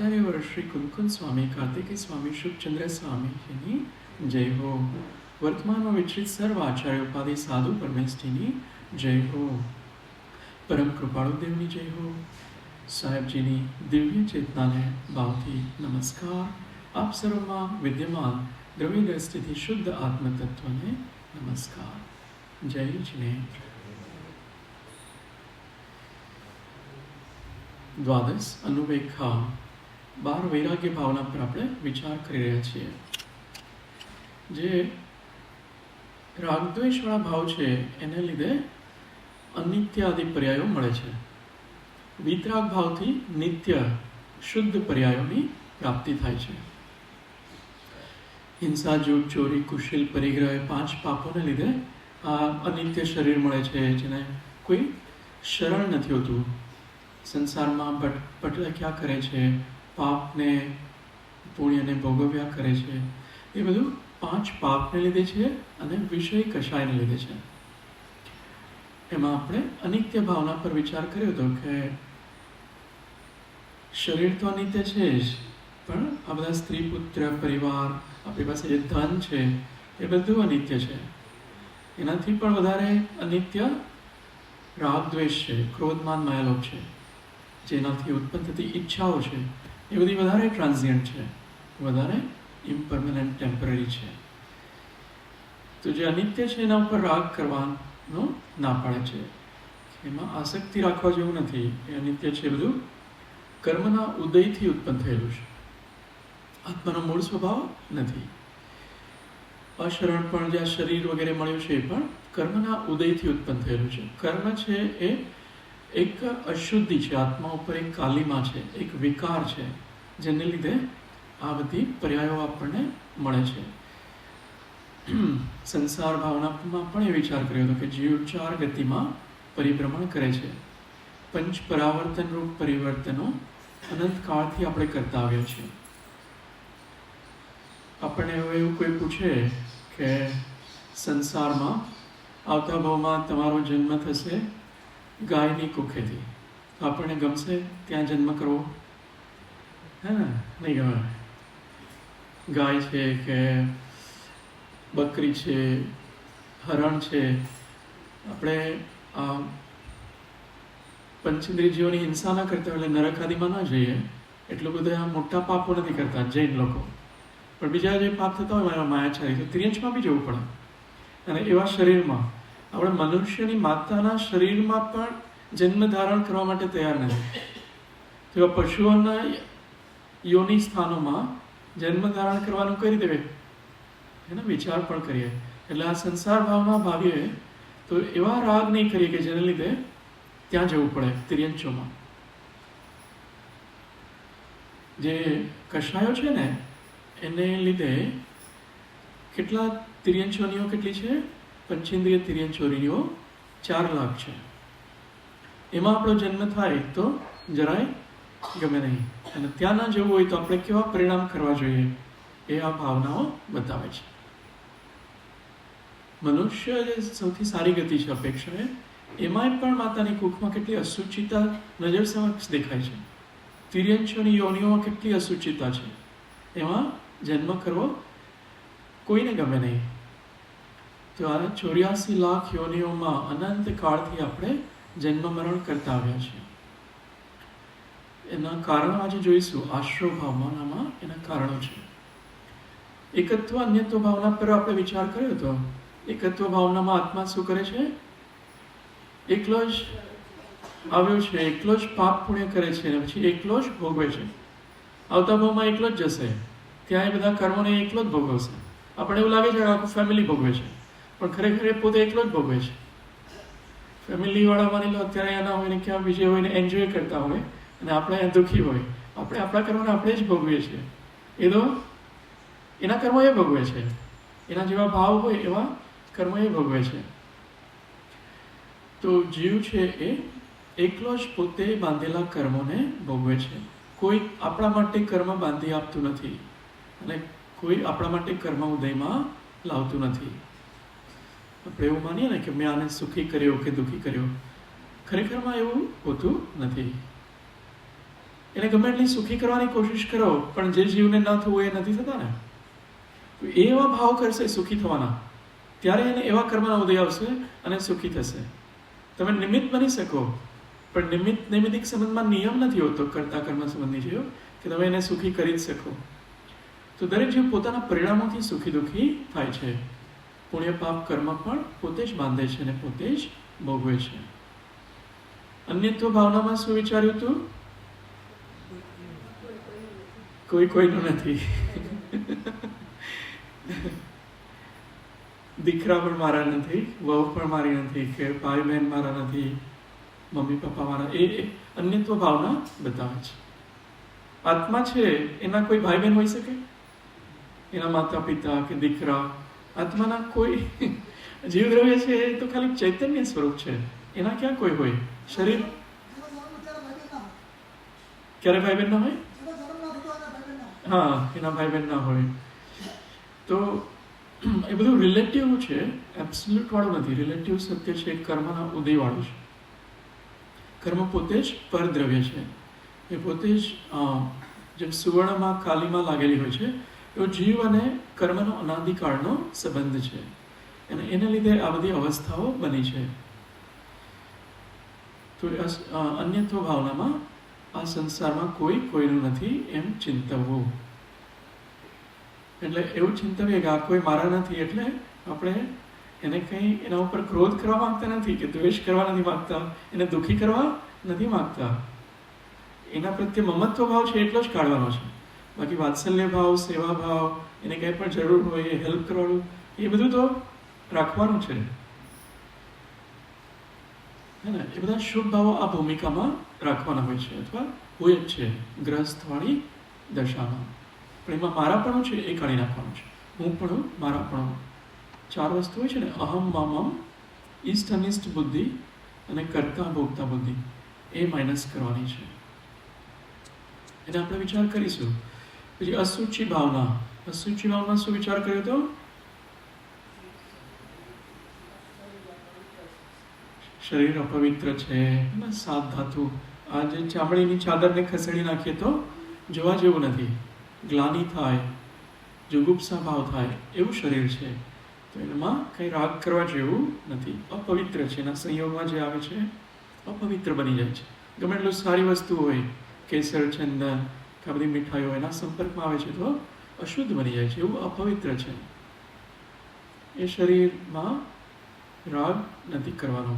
આચાર્યવર શ્રી કુંકુન સ્વામી કાર્તિકેય સ્વામી શુભચંદ્ર સ્વામીજીની જય હો. વર્તમાનમાં વિચરિત સર્વ આચાર્ય ઉપાધિ સાધુ પરમેષ્ઠીની જય હો. પરમ કૃપાળુ દેવની જય હો. સાહેબજીની દિવ્ય ચેતનાને ભાવથી નમસ્કાર. આપ સર્વમાં વિદ્યમાન દ્રવ્ય દ્રષ્ટિથી શુદ્ધ આત્મતત્વને નમસ્કાર. જય જિનેન્દ્ર. દ્વાદશ અનુવેખા 12 વૈરાગ્ય ભાવના પર આપણે વિચાર કરી રહ્યા છીએ. જે રાગદ્વેષવાળા ભાવ છે એને લીધે અનિત્ય આદિ પર્યાયો મળે છે. વિતરાગ ભાવથી નિત્ય શુદ્ધ પર્યાયોની પ્રાપ્તિ થાય છે. હિંસા, જૂઠ, ચોરી, કુશલ, પરિગ્રહ 5 પાપોને લીધે આ અનિત્ય શરીર મળે છે, જેને કોઈ શરણ નથી હોતું. સંસારમાં ભટક્યા કરે છે, પાપને પુણ્યને ભોગવ્યા કરે છે. એ બધું 5 પાપને લીધે છે અને વિષય કષાયને લીધે છે. એમાં આપણે અનિત્ય ભાવના પર વિચાર કર્યો હતો કે શરીર તો અનિત્ય છે જ, પણ આ બધા સ્ત્રી, પુત્ર, પરિવાર, આપણી પાસે જે ધન છે એ બધું અનિત્ય છે. એનાથી પણ વધારે અનિત્ય રાગ દ્વેષ છે, ક્રોધમાન માયાલોભ છે. જેનાથી ઉત્પન્ન થતી ઈચ્છાઓ છે એ બધી વધારે ટ્રાન્ઝિયન્ટ છે, વધારે ઇમ્પર્મનન્ટ, ટેમ્પરરી છે. તો જે અનિત્ય છે એના ઉપર રાગ કરવાનો ના પાડે છે. એમાં આસક્તિ રાખવા જેવું નથી. એ અનિત્ય છે બધું કર્મના ઉદયથી ઉત્પન્ન થયેલું છે. આત્માનો મૂળ સ્વભાવ નથી. અશરણ પણ જે શરીર વગેરે મળ્યું છે એ પણ કર્મના ઉદયથી ઉત્પન્ન થયેલું છે. કર્મ છે એ એક અશુદ્ધિ છે, આત્મા ઉપર એક કાલીમા છે, એક વિકાર છે, જેને લીધે આ બધી પર્યાયો આપણને મળે છે. સંસાર ભાવનામાં પણ એ વિચાર કર્યો હતો કે જીવ 4 ગતિમાં પરિભ્રમણ કરે છે. પંચ પરાવર્તન રૂપ પરિવર્તનો અનંત કાળથી આપણે કરતા આવ્યા છીએ. આપણને હવે એવું કોઈ પૂછે કે સંસારમાં આવતા ભાવમાં તમારો જન્મ થશે ગાયની કુખેથી, તો આપણને ગમશે ત્યાં જન્મ કરવો? હે ને? નહીં ગમે. ગાય છે કે બકરી છે, હરણ છે, આપણે આ પંચેન્દ્રિયોની હિંસા ના કરતા એટલે નરક આદિમાં ના જઈએ. એટલું બધું આ મોટા પાપો નથી કરતા જૈન લોકો, પણ બીજા જે પાપ થતા હોય માયાચારી, તો ત્રિયંશમાં બી જવું પડે. અને એવા શરીરમાં આપણે મનુષ્યની માતાના શરીરમાં પણ જન્મ ધારણ કરવા માટે તૈયાર નથી. તેવા પશુઓના યોનિ સ્થાનોમાં જન્મ ધારણ કરવાનું કરી દેવે એનો વિચાર પણ કરીએ. એટલે આ સંસાર ભાવના ભાવીએ તો એવા રાગ નહીં કરીએ કે જેને લીધે ત્યાં જવું પડે તિર્યંશોમાં. જે કષાયો છે ને એને લીધે કેટલા તિર્યંશોનીઓ કેટલી છે? પંચેન્દ્રિય તિર્યંશોનીઓ 4 લાખ છે. એમાં આપણો જન્મ થાય તો જરાય ગમે નહીં. અને ત્યાં ના જવું હોય તો આપણે કેવા પરિણામ કરવા જોઈએ એ આ ભાવનાઓ બતાવે છે. મનુષ્ય જે સૌથી સારી ગતિ છે અપેક્ષાએ, એમાંય પણ માતાની કુખમાં કેટલી અસુચિતા નજર સમક્ષ દેખાય છે. તિર્યંશોની યોનિઓમાં કેટલી અસુચિતા છે. એમાં જન્મ કરવો કોઈને ગમે નહીં. તો આ 84 લાખ યોનિઓમાં અનંત કાળથી આપણે જન્મ મરણ કરતા આવ્યા છીએ. એના કારણો આજે જોઈશું. આશ્રવ ભાવનામાં એના કારણો છે. એકત્વ અન્યત્વ ભાવના પર આપણે વિચાર કર્યો હતો. એકત્વ ભાવનામાં આત્મા શું કરે છે? એકલો જ આવ્યો છે, એકલો જ પાપ પુણ્ય કરે છે, અને પછી એકલો જ ભોગવે છે. આવતા ભાવમાં એકલો જ જશે, ત્યાં એ બધા કર્મોને એકલો જ ભોગવશે. આપણને એવું લાગે છે કે આખું ફેમિલી ભોગવે છે, પણ ખરેખર એ પોતે એકલો જ ભોગવે છે. ફેમિલીવાળા માની લો અત્યારે એના હોય ને ક્યાં બીજે હોય ને એન્જોય કરતા હોય, અને આપણે અહીંયા દુઃખી હોય. આપણે આપણા કર્મોને આપણે જ ભોગવીએ છીએ. એ તો એના કર્મો એ ભોગવે છે. એના જેવા ભાવ હોય એવા કર્મો એ ભોગવે છે. તો જીવ છે એ એકલો જ પોતે બાંધેલા કર્મોને ભોગવે છે. કોઈ આપણા માટે કર્મ બાંધી આપતું નથી, અને કોઈ આપણા માટે કર્મ ઉદયમાં લાવતું નથી. આપણે એવું માનીએ ને કે મેં આને સુખી કર્યો કે દુઃખી કર્યો. ખરેખરમાં એવું હોતું નથી. એને ગમે એટલી સુખી કરવાની કોશિશ કરો પણ જે જીવને ન થવું એ નથી થતા ને. તો એવા ભાવ કરશે સુખી થવાના, ત્યારે એને એવા કર્મના ઉદય આવશે અને સુખી થશે. તમે નિમિત્ત બની શકો, પણ નૈમિતિક સંબંધમાં નિયમ નથી હોતો કરતા કર્મ સંબંધી જીવ કે તમે એને સુખી કરી જ શકો. તો દરેક જીવ પોતાના પરિણામોથી સુખી દુઃખી થાય છે. પુણ્ય પાપ કર્મ પણ પોતે જ બાંધે છે અને પોતે જ ભોગવે છે. અન્યત્વ ભાવનામાં શું વિચાર્યું હતું? કોઈ કોઈનું નથી. દીકરા પણ મારા નથી, વહુ પણ મારી નથી, કે ભાઈ બહેન મારા નથી, મમ્મી પપ્પા મારા. એ અન્યત્વ ભાવના બતાવે છે. આત્મા છે એના કોઈ ભાઈ બહેન હોઈ શકે? એના માતા પિતા કે દીકરા? આત્માના કોઈ જીવદ્રવ્ય છે એ તો ખાલી ચૈતન્ય સ્વરૂપ છે, એના ક્યાં કોઈ હોય? શરીર ક્યારે ભાઈ બહેન ના હોય? હા, એના ભાઈ બહેન ના હોય. તો એ બધું રિલેટિવ છે, એબ્સોલ્યુટ વાળું નથી. રિલેટિવ સત્ય છે, કર્મના ઉદય વાળું છે. કર્મ પોતે જ પરદ્રવ્ય છે, એ પોતે જ જેમ સુવર્ણમાં કાલીમાં લાગેલી હોય છે એવો જીવ અને કર્મનો અનાદિકાળનો સંબંધ છે, અને એને લીધે આ બધી અવસ્થાઓ બની છે. તો અન્યત્વ ભાવનામાં આ સંસારમાં કોઈ કોઈનું નથી એમ ચિંતવવું. એટલે એવું ચિંતવીએ કે આ કોઈ મારા નથી, એટલે આપણે એને કંઈ એના ઉપર ક્રોધ કરવા માંગતા નથી કે દ્વેષ કરવા નથી માંગતા, એને દુઃખી કરવા નથી માંગતા. એના પ્રત્યે મમત્વ ભાવ છે એટલો જ કાઢવાનો છે. બાકી વાત્સલ્ય ભાવ, સેવા ભાવ, એને કંઈ પણ જરૂર હોય એ હેલ્પ કરવાનું, એ બધું તો રાખવાનું છે, હે ને. એ બધા શુભ ભાવો આ ભૂમિકામાં રાખવાના હોય છે, અથવા હોય જ છે ગ્રહસ્થવાળી દશામાં. પણ એમાં મારાપણું છે એ કાઢી નાખવાનું છે. હું પણ મારાપણું. 4 વસ્તુ હોય છે ને, અહમ મમમ, ઈષ્ટ અનિષ્ટ બુદ્ધિ અને કર્તા ભોગતા બુદ્ધિ, એ માઇનસ કરવાની છે. એને આપણે વિચાર કરીશું. પછી અસુચિ ભાવના. અસુચિ ભાવના શું વિચાર કર્યો હતો? શરીર અપવિત્ર છે, 7 ધાતુ. આ જે ચામડીની ચાદરને ખસેડી નાખીએ તો જોવા જેવું નથી, ગ્લાનિ થાય, જુગુપ્સા ભાવ થાય એવું શરીર છે. તો એમાં કંઈ રાગ કરવા જેવું નથી, અપવિત્ર છે. એના સંયોગમાં જે આવે છે અપવિત્ર બની જાય છે. ગમે એટલું સારી વસ્તુ હોય, કેસર, ચંદન, આ બધી મીઠાઈઓ એના સંપર્કમાં આવે છે તો અશુદ્ધ બની જાય છે, એવું અપવિત્ર છે. એ શરીરમાં રાગ નથી કરવાનો.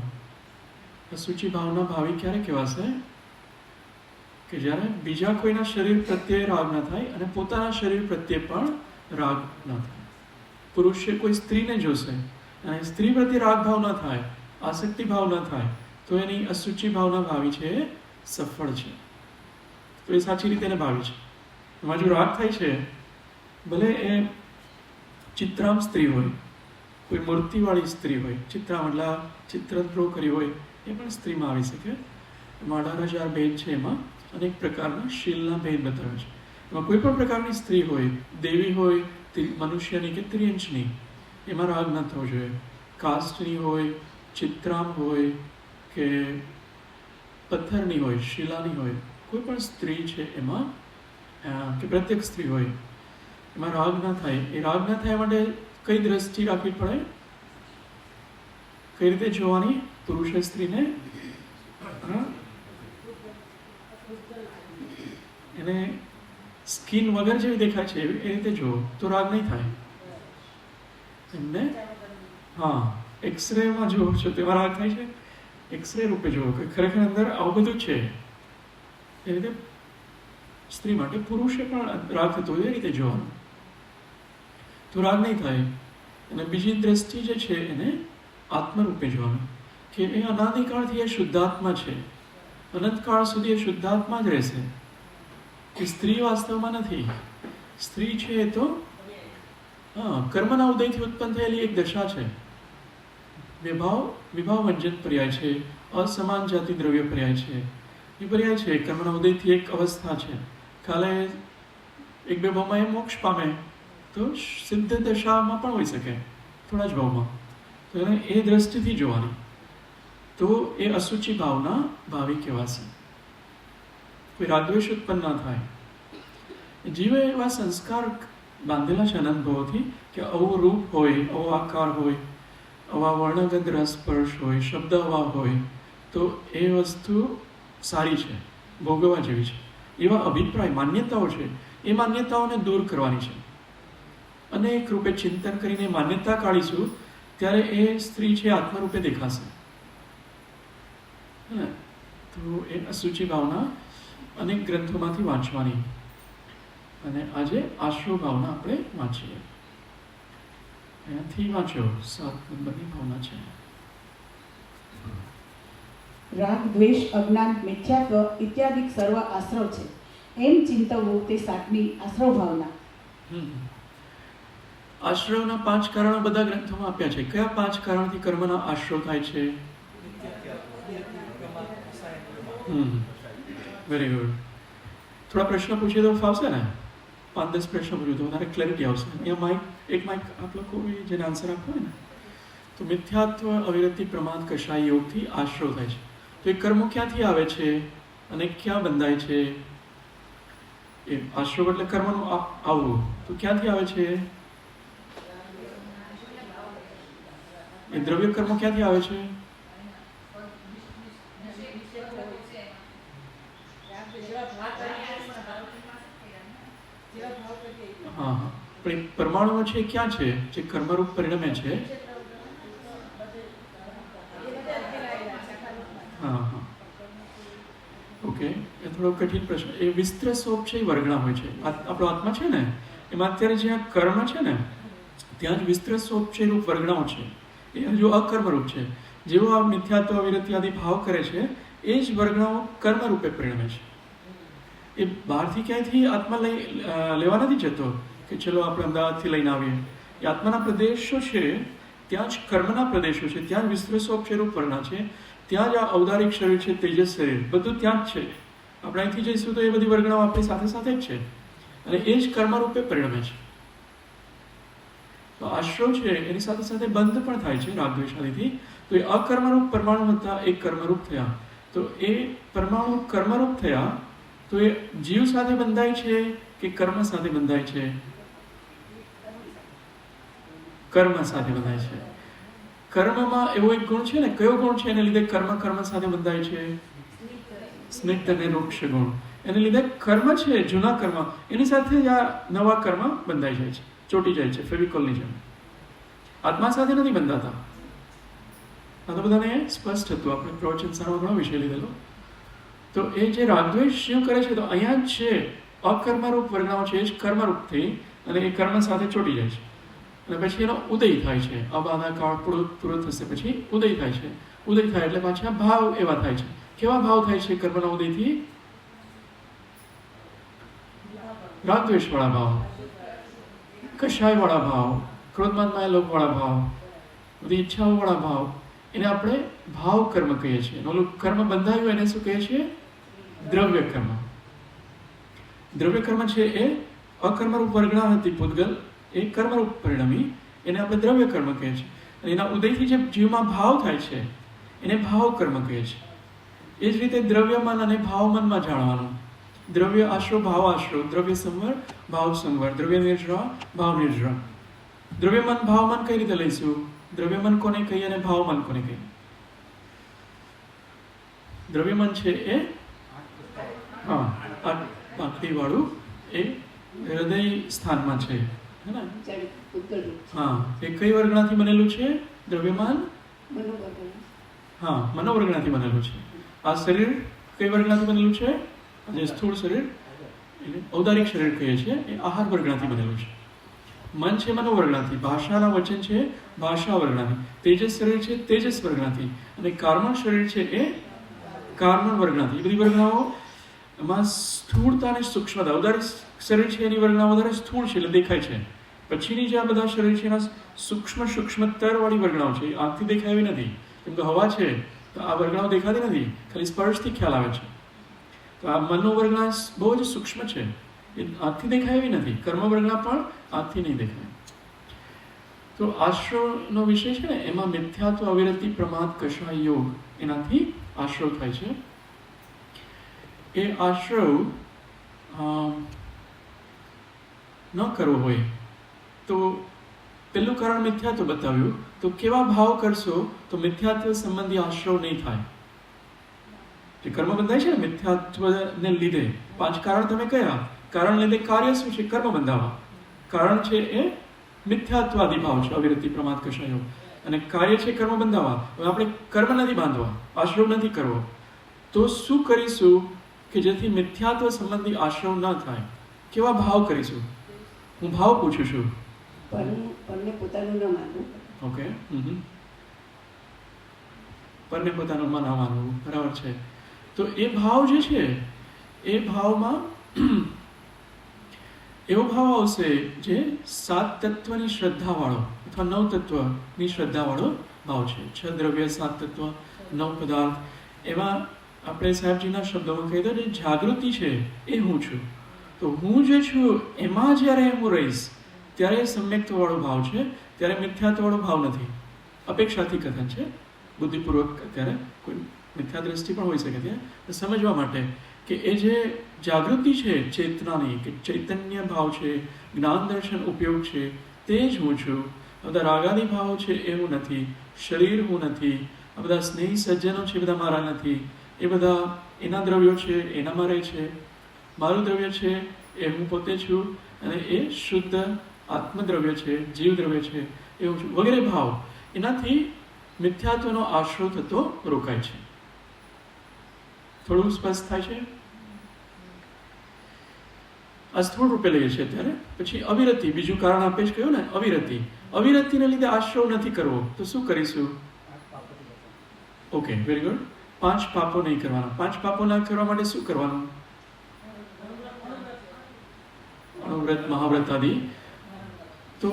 અસુચિ ભાવના ભાવી ક્યારે કહેવાશે? કે જ્યારે બીજા કોઈના શરીર પ્રત્યે રાગ ન થાય અને પોતાના શરીર પ્રત્યે પણ રાગ ન થાય. પુરુષે કોઈ સ્ત્રીને જોશે અને સ્ત્રી પ્રત્યે રાગ ભાવ ન થાય, આસક્તિ ભાવ ન થાય, તો એની અસુચિ ભાવના ભાવી છે એ સફળ છે. તો એ સાચી રીતે એને ભાવી છે. એમાં જો રાગ થાય છે, ભલે એ ચિત્રામ સ્ત્રી હોય, કોઈ મૂર્તિવાળી સ્ત્રી હોય, ચિત્રામ એટલે ચિત્ર ડ્રો કરી હોય, એ પણ સ્ત્રીમાં આવી શકે. એમાં 18,000 ભેદ છે, એમાં અનેક પ્રકારના શીલના ભેદ બતાવે છે. એમાં કોઈ પણ પ્રકારની સ્ત્રી હોય, દેવી હોય, મનુષ્યની કે ત્રિઅંશની, એમાં રાગ ન થવો જોઈએ. કાસ્ટની હોય, ચિત્રામ હોય કે પથ્થરની હોય, શિલાની હોય, કોઈ પણ સ્ત્રી છે એમાં, કે પ્રત્યેક સ્ત્રી હોય, એમાં રાગ ન થાય. એ રાગ ન થાય માટે કઈ દ્રષ્ટિ રાખવી પડે? કઈ રીતે જોવાની પુરુષે સ્ત્રીને? એને સ્કિન વગર જેવી દેખાય છે એ રીતે જુઓ તો રાગ નહીં થાય. એમને એક્સરેમાં જુઓ છો તેમાં રાગ થાય છે. એક્સરે રૂપે જુઓ કે ખરેખર અંદર આવું બધું છે. એ રીતે સ્ત્રી માટે પુરુષે પણ રાગ થતો હોય એ રીતે જોવાનું, તો રાગ નહીં થાય. અને બીજી દ્રષ્ટિ જે છે એને આત્મરૂપે જોવાનું, કે એ અનાદિકાળથી એ શુદ્ધાત્મા છે, અનંતકાળ સુધી એ શુદ્ધાત્મા જ રહેશે. એ સ્ત્રી વાસ્તવમાં નથી. સ્ત્રી છે એ તો કર્મના ઉદયથી ઉત્પન્ન થયેલી એક દશા છે. વિભાવ વંજન પર્યાય છે, અસમાન જાતિ દ્રવ્ય પર્યાય છે. એ પર્યાય છે, કર્મના ઉદયથી એક અવસ્થા છે. કાલે 1-2 ભાવમાં એ મોક્ષ પામે તો સિદ્ધ દશામાં પણ હોઈ શકે, થોડા જ ભાવમાં. તો એને એ દ્રષ્ટિથી જોવાની, તો એ અસુચિ ભાવના ભાવી કહેવાશે. તો રાગદ્વેષ ઉત્પન્ન ન થાય. જીવે એવા સંસ્કાર બાંધેલા છે અનંતભાવથી કે આવું રૂપ હોય, આવો આકાર હોય, આવા વર્ણગંધ રસસ્પર્શ હોય, શબ્દ આવા હોય, તો એ વસ્તુ સારી છે, ભોગવવા જેવી છે. એવા અભિપ્રાય, માન્યતાઓ છે, એ માન્યતાઓને દૂર કરવાની છે. અનેક રૂપે ચિંતન કરીને માન્યતા કાઢીશું ત્યારે એ સ્ત્રી છે આત્મરૂપે દેખાશે. તો એ અસુચિ ભાવના અનેક ગ્રંથોમાંથી વાંચવાની. અને આજે આશ્રવ ભાવના આપણે વાંચીએ. એનાથી વાંચ્યો 7 નંબરની ભાવના છે. રાગ, દ્વેષ, અજ્ઞાન, મિથ્યાત્વ ઇત્યાદિ સર્વ આશ્રવ છે એમ ચિંતવવું તે 7મી આશ્રવ ભાવના. આશ્રવના 5 કારણો બધા ગ્રંથોમાં આપ્યા છે. કયા 5 કારણથી કર્મના આશ્રવ થાય છે? Very good. થોડા પ્રશ્ન પૂછીએ તો ફાવશે ને? 5-10 પ્રશ્ન પૂછ્યું તો વધારે ક્લેરિટી આવશે. અહીંયા એક માઇક આપ લોકો જેને આન્સર આપવો હોય ને, તો મિથ્યાત્વ, અવિરતિ, પ્રમાદ, કષાય યોગથી આશ્રવ થાય છે. તો એ કર્મો ક્યાંથી આવે છે અને ક્યાં બંધાય છે? એ આશ્રવ એટલે કર્મનું આવવું. તો ક્યાંથી આવે છે? એ દ્રવ્ય કર્મો ક્યાંથી આવે છે? હા, પણ પરમાણુઓ છે ક્યાં છે જે કર્મરૂપ પરિણમે છે? હા હા, ઓકે. એ થોડો કઠિન પ્રશ્ન. એ વિસ્તૃત સ્વરૂપ છે એ વર્ગણા હોય છે. આપણો આત્મા છે ને, એમાં અત્યારે જ્યાં કર્મ છે ને ત્યાં જ વિસ્તૃત સ્વરૂપ છે રૂપ વર્ગણાઓ છે. એ હજુ અકર્મરૂપ છે. જેવો આ મિથ્યાત્વ, વિરતિ આદિ ભાવ કરે છે એ જ વર્ગણાઓ કર્મરૂપે પરિણમે છે. એ બહારથી ક્યાંયથી આત્મા લેવા નથી જતો કે ચલો આપણે અમદાવાદથી લઈને આવીએ. એ આત્માના પ્રદેશો છે, ત્યાં જ કર્મના પ્રદેશો છે, ત્યાં જ વિસ્તૃત સ્વરૂપ છે રૂપ વર્ગણા છે, ત્યાં જ આ ઔદારિક શરીર છે, તેજસ શરીર, બધું ત્યાં જ છે. આપણે અહીંથી જઈશું તો એ બધી વર્ગણાઓ આપણી સાથે સાથે જ છે અને એ જ કર્મરૂપે પરિણમે છે. તો આશ્રવ છે એની સાથે સાથે બંધ પણ થાય છે રાગદ્વેષાદિથી. તો એ અકર્મરૂપ પરમાણુ હતા એ કર્મરૂપ થયા. તો એ પરમાણુ કર્મરૂપ થયા તો એ જીવ સાથે બંધાય છે કે કર્મ સાથે બંધાય છે? કર્મ સાથે બંધાય છે. કર્મમાં એવો એક ગુણ છે ને, કયો ગુણ છે એને લીધે કર્મ સાથે બંધાય છે? સ્નિગ્ધ અને રૂક્ષ ગુણ. એને લીધે કર્મ છે, જૂના કર્મ, એની સાથે જ આ નવા કર્મ બંધાઈ જાય છે, ચોટી જાય છે ફેવિકોલની જેમ. આત્મા સાથે નથી બંધાતા. આ તો બધાને સ્પષ્ટ હતું. આપણે પ્રવચન સારો ઘણો વિષય લીધેલો. તો એ જે રાગદ્વેષ શું કરે છે, તો અહીંયા જ છે અકર્મરૂપ વર્ગણાઓ છે, એ જ કર્મરૂપ થઈ અને એ કર્મ સાથે ચોટી જાય છે અને પછી એનો ઉદય થાય છે. અબાધા કાળ પૂરો થશે પછી ઉદય થાય છે. ઉદય થાય એટલે પાછા ભાવ એવા થાય છે. કેવા ભાવ થાય છે કર્મના ઉદયથી? રાગદ્વેષ વાળા ભાવ, કષાય વાળા ભાવ, ક્રોધમાન માયા લોભ વાળા ભાવ, બધી ઈચ્છાઓ વાળા ભાવ, એને આપણે ભાવ કર્મ કહીએ છીએ. ઓલું કર્મ બંધાયું એને શું કહીએ છીએ? દ્રવ્ય કર્મ. દ્રવ્ય કર્મ છે એ અકર્મરૂપ વર્ગણા હતી પૂતગલ, એ કર્મરૂપ પરિણમી, એને આપણે દ્રવ્ય કર્મ કહીએ છીએ. અને એના ઉદયથી જે જીવમાં ભાવ થાય છે એને ભાવ કર્મ કહીએ છીએ. એ જ રીતે દ્રવ્યમન અને ભાવમનમાં જાણવાનું. દ્રવ્ય આશ્રવ, ભાવ આશ્રવ, દ્રવ્ય સંવર, ભાવ સંવર, દ્રવ્ય નિર્જરા, ભાવ નિર્જરા. દ્રવ્યમન ભાવમન કઈ રીતે લઈશું? દ્રવ્યમન કોને કહીએ અને ભાવમન કોને કહીએ? દ્રવ્યમન છે એ હા પાંખડી વાળું એ હૃદય સ્થાનમાં છે, હે ને? હા, એ કઈ વર્ગણાથી બનેલું છે દ્રવ્યમાન? હા, મનોવર્ગણાથી બનેલું છે. આ શરીર કઈ વર્ગણાથી બનેલું છે? જે સ્થૂળ શરીર એટલે ઔદારિક શરીર કહીએ છીએ, એ આહાર વર્ગણાથી બનેલું છે. મન છે મનોવર્ગણાથી, ભાષાના વચન છે ભાષા વર્ગણાથી, તેજસ શરીર છે તેજસ વર્ગણાથી, અને કાર્મણ શરીર છે એ કાર્મણ વર્ગણાથી. એ બધી વર્ગણાઓ એમાં સ્થૂળતા અને સૂક્ષ્મતા, ઔદારિક શરીર છે એની વર્ગણા વધારે સ્થૂળ છે એટલે દેખાય છે. પછીની જે આ બધા શરીર છે એના સૂક્ષ્મતર વાળી વર્ગણાઓ છે, આંખથી દેખાય એવી નથી. કેમ કે હવા છે તો આ વર્ગણાઓ દેખાતી નથી, ખાલી સ્પર્શથી ખ્યાલ આવે છે. તો આ મનોવર્ગણા બહુ જ સૂક્ષ્મ છે, એ આંખથી દેખાય એવી નથી. કર્મવર્ગણા પણ આંખથી નહીં દેખાય. તો આશ્રવનો વિષય છે ને, એમાં મિથ્યાત્વ, અવિરતિ, પ્રમાદ, કષાય યોગ, એનાથી આશ્રવ થાય છે. એ આશ્રવ ન કરવો હોય તો પેલું કારણ મિથ્યાત્વ બતાવ્યું, તો કેવા ભાવ કરશો તો મિથ્યાત્વ સંબંધી આશ્રવ નહીં થાય. જે કર્મ બંધાય છે ને મિથ્યાત્વને લીધે, 5 કારણ તમે કયા, કારણ લીધે કાર્ય શું છે? કર્મ બંધાવા. કારણ છે એ મિથ્યાત્વાદી ભાવ છે, અવિરતિ પ્રમાદ કષાયો, અને કાર્ય છે કર્મ બંધાવા. હવે આપણે કર્મ નથી બાંધવા, આશ્રવ નથી કરવો, તો શું કરીશું કે જેથી મિથ્યાત્વ સંબંધી આશ્રવ ન થાય? કેવા ભાવ કરીશું? હું ભાવ પૂછું છું. પરને પોતાનું ન માનવું. ઓકે, પરને પોતાનું ન માનવું, બરાબર છે. તો એ ભાવ જે છે એ ભાવમાં એવો ભાવ આવશે જે 7 તત્વની શ્રદ્ધાવાળો અથવા 9 તત્વની શ્રદ્ધાવાળો ભાવ છે. 6 દ્રવ્ય, 7 તત્વ, 9 પદાર્થ. એમાં આપણે સાહેબજીના શબ્દોમાં કહી દો, જે જાગૃતિ છે એ હું છું. તો હું જે છું એમાં જ્યારે હું રહીશ ત્યારે સમ્યક્તવાળો ભાવ છે, ત્યારે મિથ્યાત્વવાળો ભાવ નથી. અપેક્ષાથી કથન છે, બુદ્ધિપૂર્વક અત્યારે કોઈ મિથ્યા દ્રષ્ટિ પણ હોઈ શકે ત્યાં સમજવા માટે કે એ જે જાગૃતિ છે ચેતનાની, કે ચૈતન્ય ભાવ છે, જ્ઞાન દર્શન ઉપયોગ છે, તે જ હું છું. આ બધા રાગાદી ભાવો છે એ હું નથી, શરીર હું નથી, આ બધા સ્નેહી સજ્જનો છે બધા મારા નથી, એ બધા એના દ્રવ્યો છે, એનામાં રહે છે, મારું દ્રવ્ય છે એ હું પોતે છું, અને એ શુદ્ધ આત્મદ્રવ્ય છે, જીવ દ્રવ્ય છે એ હું છું, વગેરે ભાવ. એનાથી મિથ્યાત્વનો આશ્રવ થતો રોકાય છે. થોડું સ્પષ્ટ થાય છે? આ સ્થૂળ રૂપે લઈએ છીએ અત્યારે. પછી અવિરતિ, બીજું કારણ આપે જ કહ્યું ને, અવિરતિ. અવિરતિને લીધે આશ્રવ નથી કરવો, તો શું કરીશું? Okay, very good. 5 પાપો નહીં કરવાના. 5 પાપો ના કરવા માટે શું કરવાનું? અણુવ્રત, મહાવ્રત આદિ. તો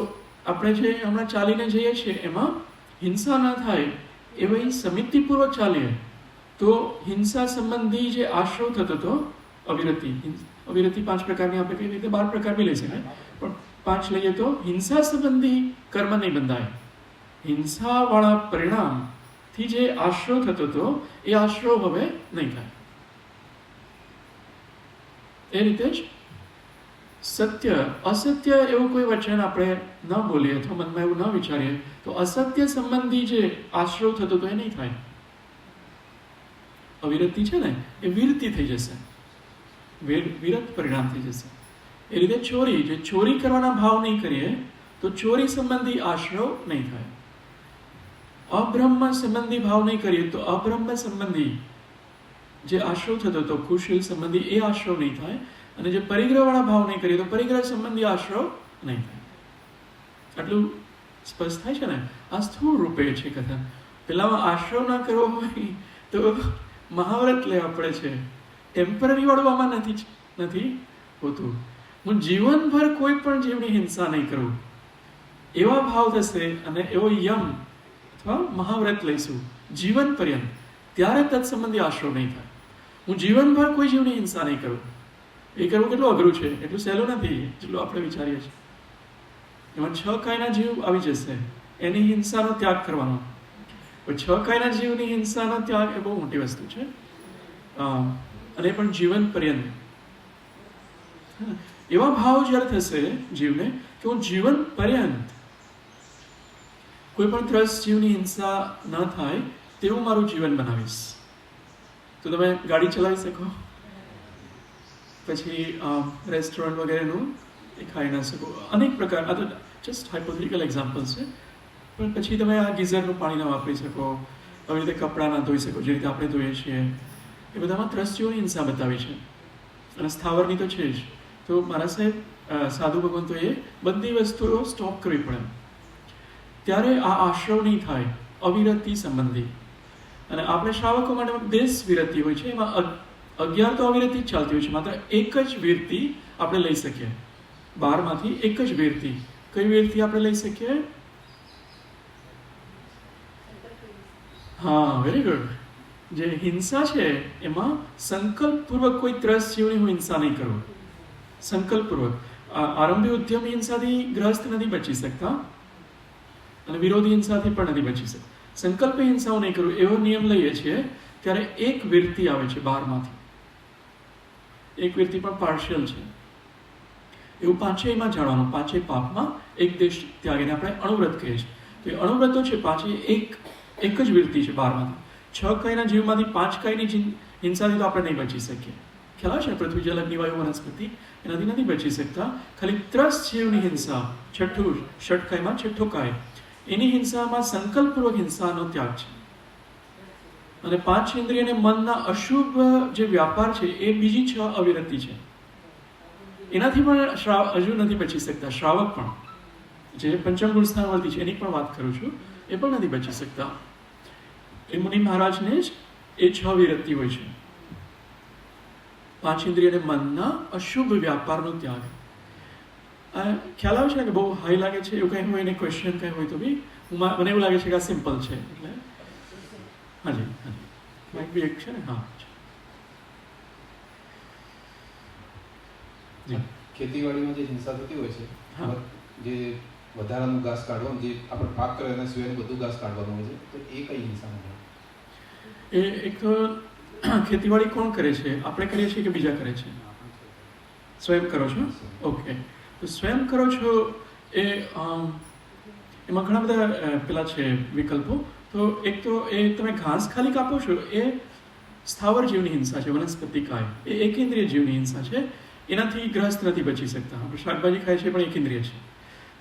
આપણે જે હમણાં ચાલીને જઈએ છીએ એમાં હિંસા ના થાય એવી સમિતિપૂર્વક ચાલીએ તો હિંસા સંબંધી જે આશ્રવ થતો હતો અવિરતિ. અવિરતિ 5 પ્રકારની આપણે કઈ રીતે 12 પ્રકાર બી લઈ શકાય, પણ 5 લઈએ તો હિંસા સંબંધી કર્મ નહીં બંધાય. હિંસાવાળા પરિણામથી જે આશ્રવ થતો હતો એ આશ્રવ હવે નહીં થાય. એ રીતે જ સત્ય અસત્ય એવું કોઈ વચન આપણે ન બોલીએ અથવા મનમાં એવું ન વિચારીએ તો અસત્ય સંબંધી જે આશ્રવ થતો હતો એ નહીં થાય. અવિરતિ છે ને એ વીરતિ થઈ જશે, વિરત પરિણામ થઈ જશે. એ રીતે ચોરી, જે ચોરી કરવાના ભાવ નહીં કરીએ તો ચોરી સંબંધી આશ્રવ નહીં થાય. અબ્રહ્મ સંબંધી ભાવ નહીં કરીએ તો અબ્રહ્મ સંબંધી જે આશ્રવ થતો હતો કુશીલ સંબંધી એ આશ્રવ નહીં થાય. અને જે પરિગ્રહવાળા ભાવ નહીં કરીએ તો પરિગ્રહ સંબંધી આશ્રવ નહીં થાય. આટલું સ્પષ્ટ થાય છે ને? આ સ્થૂળ રૂપે છે કથન. પેલામાં આશ્રવ ના કરવો હોય તો મહાવ્રત લેવા પડે છે. ટેમ્પરરી વાળું આમાં નથી હોતું. હું જીવનભર કોઈ પણ જીવની હિંસા નહીં કરું એવા ભાવ થશે અને એવો યમ અથવા મહાવ્રત લઈશું જીવન પર્યંત, ત્યારે તત્સંબંધી આશ્રવ નહીં થાય. હું જીવનભર કોઈ જીવની હિંસા નહીં કરું. એ કરવું કેટલું અઘરું છે, એટલું સહેલું નથી જેટલું આપણે વિચારીએ છીએ. એમાં 6 કાયના જીવ આવી જશે, એની હિંસાનો ત્યાગ કરવાનો. 6 કાયના જીવની હિંસાનો ત્યાગ એ બહુ મોટી વસ્તુ છે, અને પણ જીવન પર્યંત. એવા ભાવ જ્યારે થશે જીવને કે હું જીવન પર્યંત કોઈ પણ ત્રસ્ત જીવની હિંસા ન થાય તેવું મારું જીવન બનાવીશ. તો તમે ગાડી ચલાવી શકો, પછી રેસ્ટોરન્ટ વગેરેનું એ ખાઈ ના શકો, અનેક પ્રકાર. આ તો જસ્ટ હાઇપોથેટિકલ એક્ઝામ્પલ્સ છે. પણ પછી તમે આ ગીઝરનું પાણી ના વાપરી શકો, આવી રીતે કપડાં ના ધોઈ શકો જે રીતે આપણે ધોઈએ છીએ. એ બધામાં ત્રસ્તીઓની હિંસા બતાવી છે, અને સ્થાવરની તો છે જ. તો મારા સાહેબ સાધુ ભગવંતોએ બધી વસ્તુઓ સ્ટોપ કરવી પડે, ત્યારે આ આશ્રવ નહીં થાય અવિરતિ સંબંધી. અને આપણે શ્રાવકો માટે દેશ વિરતિ હોય છે, એમાં 11 તો અવિરતિ જ ચાલતી હોય છે. માત્ર એક જ વીરતિ આપણે લઈ શકીએ, 12 માંથી એક જ વીરતિ. કઈ વીરતિ આપણે લઈ શકીએ? હા, વેરી ગુડ. જે હિંસા છે એમાં સંકલ્પપૂર્વક કોઈ ત્રસ્ત જીવની હું હિંસા નહીં કરું. સંકલ્પપૂર્વક. આરંભી ઉદ્યમી હિંસાથી ગ્રસ્ત નથી બચી શકતા, અને વિરોધી હિંસાથી પણ નથી બચી શકતા. સંકલ્પે હિંસાઓ નહીં કરું એવો નિયમ લઈએ છીએ ત્યારે એક વીરતિ આવે છે 12 માંથી. એક વૃત્તિ પણ પાર્શિયલ છે. એવું પાંચેયમાં જાણવાનું. પાંચેય પાપમાં એક દેશ ત્યાગીને આપણે અણુવ્રત કહીએ છીએ. તો એ અણુવ્રતો છે પાંચેય એક જ વૃત્તિ છે 12માંથી. 6 કાયના જીવમાંથી 5 કાયની હિંસાથી તો આપણે નહીં બચી શકીએ. ખ્યાલ આવે છે? પૃથ્વી, જલ, અગ્નિ, વાયુ, વનસ્પતિ એનાથી નથી બચી શકતા. ખાલી ત્રસ જીવની હિંસા, છઠ્ઠું ષટકાયમાં છઠ્ઠો કાય, એની હિંસામાં સંકલ્પપૂર્વક હિંસાનો ત્યાગ છે. અને 5 ઇન્દ્રિય અને મનના અશુભ જે વ્યાપાર છે એ બીજી 6 અવિરતિ છે. એનાથી પણ હજુ નથી બચી શકતા. શ્રાવક પણ જે પંચમ ગુણ સ્થાનવર્તી છે એની પણ વાત કરું છું, એ પણ નથી બચી શકતા. એ મુનિ મહારાજને જ એ 6 વિરતિ હોય છે. 5 ઇન્દ્રિય અને મનના અશુભ વ્યાપારનો ત્યાગ. ખ્યાલ આવે છે કે બહુ હાઈ લાગે છે એવું કંઈ હોય ને ક્વેશ્ચન કંઈ હોય તો બી મને એવું લાગે છે કે આ સિમ્પલ છે. એટલે હાજી માઇક બી એક છે ને. હા, ખેતીવાડીમાં જે હિંસા થતી હોય છે, જે વધારાનું ઘાસ કાઢવાનું, જે આપણે પાક કરે એના સિવાયનું બધું ઘાસ કાઢવાનું હોય છે, તો એ કઈ હિંસા નથી? એ એક તો ખેતીવાડી કોણ કરે છે? આપણે કરીએ છીએ કે બીજા કરે છે? સ્વયં કરો છો? ઓકે. તો સ્વયં કરો છો એ એમાં ઘણા બધા પેલા છે વિકલ્પો. તો એક તો એ તમે ઘાસ ખાલી કાપો છો એ સ્થાવર જીવની હિંસા છે, વનસ્પતિ કાય. એ એકેન્દ્રિય જીવની હિંસા છે. એનાથી ગ્રસ્ત નથી બચી શકતા. આપણે શાકભાજી ખાય છે પણ એકેન્દ્રિય છે.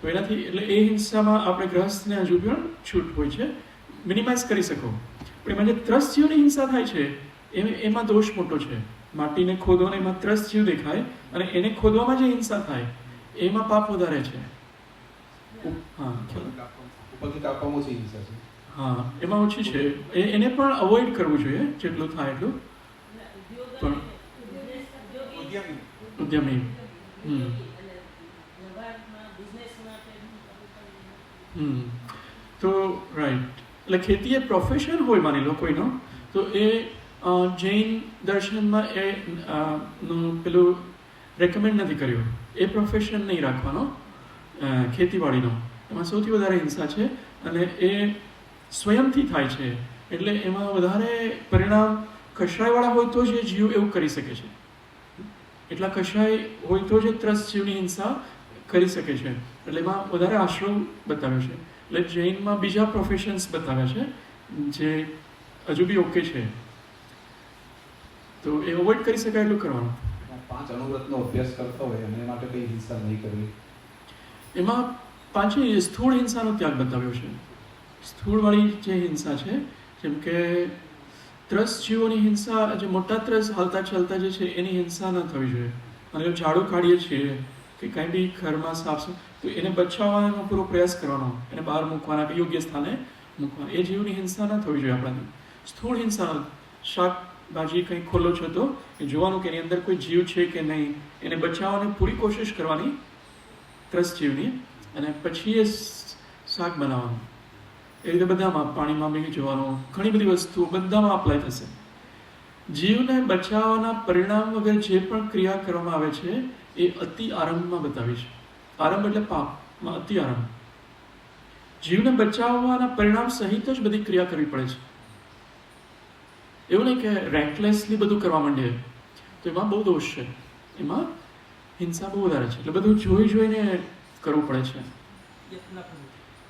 તો એનાથી એટલે એ હિંસામાં આપણે ગ્રહસ્થને હજુ પણ છૂટ હોય છે, મિનિમાઇઝ કરી શકો. પણ એમાં જે ત્રસ્ત જીવની હિંસા થાય છે એમાં દોષ મોટો છે. માટીને ખોદો ને એમાં ત્રસ્ત જીવ દેખાય અને એને ખોદવામાં જે હિંસા થાય એમાં પાપ વધારે છે. હા, ઉપરથી કાપવામાં ઓછી હિંસા છે. હા, એમાં ઓછી છે. એને પણ અવોઇડ કરવું જોઈએ જેટલું થાય એટલું. પણ ઉદ્યમી તો રાઈટ. એટલે ખેતી એ પ્રોફેશન હોય માની લો કોઈનો, તો એ જૈન દર્શનમાં એ નું પેલું રેકમેન્ડ નથી કર્યું. એ પ્રોફેશન નહીં રાખવાનો ખેતીવાડીનો. એમાં સૌથી વધારે હિંસા છે અને એ સ્વયંથી થાય છે. એટલે એમાં વધારે પરિણામ કષાયવાળા હોય તો જ એ જીવ એવું કરી શકે છે. એટલા કષાય હોય તો જ ત્રસ્ત જીવની હિંસા કરી શકે છે. એટલે એમાં વધારે આશ્રમ બતાવ્યો છે. એટલે જૈનમાં બીજા પ્રોફેશન્સ બતાવ્યા છે જે હજુ બી ઓકે છે. તો એ અવોઇડ કરી શકાય એટલું કરવાનું. 5 અણુવ્રતનો અભ્યાસ કરતા હોય અને એ માટે કઈ હિંસા નહીં કરવી? એમાં પાંચે સ્થૂળ હિંસાનો ત્યાગ બતાવ્યો છે. સ્થૂળવાળી જે હિંસા છે, જેમ કે ત્રસ્ત જીવોની હિંસા, જે મોટા ત્રસ્ત હાલતા ચાલતા જે છે એની હિંસા ન થવી જોઈએ. અને ઝાડુ કાઢીએ છીએ કે કાંઈ બી ઘરમાં સાફ તો એને બચાવવાનો પૂરો પ્રયાસ કરવાનો, એને બહાર મૂકવાના કે યોગ્ય સ્થાને મૂકવાના. એ જીવની હિંસા ન થવી જોઈએ આપણાથી. સ્થૂળ હિંસા, શાકભાજી કંઈ ખોલો છો તો એ જોવાનું કે એની અંદર કોઈ જીવ છે કે નહીં, એને બચાવવાની પૂરી કોશિશ કરવાની ત્રસ્ત જીવની, અને પછી એ શાક બનાવવાનું. એ રીતે બધામાં, પાણીમાં બી જોવાનું, ઘણી બધી વસ્તુઓ બધામાં અપ્લાય થશે. જીવને બચાવવાના પરિણામ વગર જે પણ ક્રિયા કરવામાં આવે છે એ અતિ આરંભમાં બતાવી છે. આરંભ એટલે પાપમાં અતિ આરંભ. જીવને બચાવવાના પરિણામ સહિત જ બધી ક્રિયા કરવી પડે છે. એવું નહીં કે રેકલેસલી બધું કરવા માંડીએ તો એમાં બહુ દોષ છે. એમાં હિંસા બહુ વધારે છે. એટલે બધું જોઈને કરવું પડે છે.